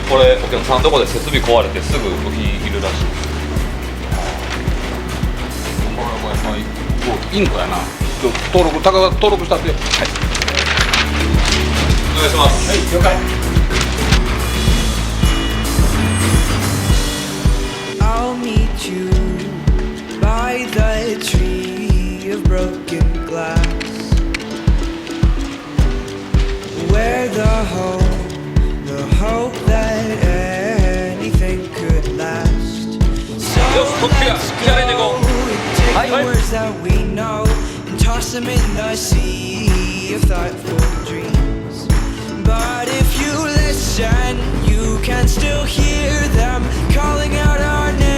これお客さんのとこで設備壊れてすぐ部品いるらしい。これやっぱりインコやな。登録高が登録したって。はい、お願いします。はい、了解。I'll meet you by the tree of broken glass, where the hope that anything could last. So let's go and take words that we know and toss them in the sea of thoughtful dreams. But if you listen, you can still hear them calling out our name.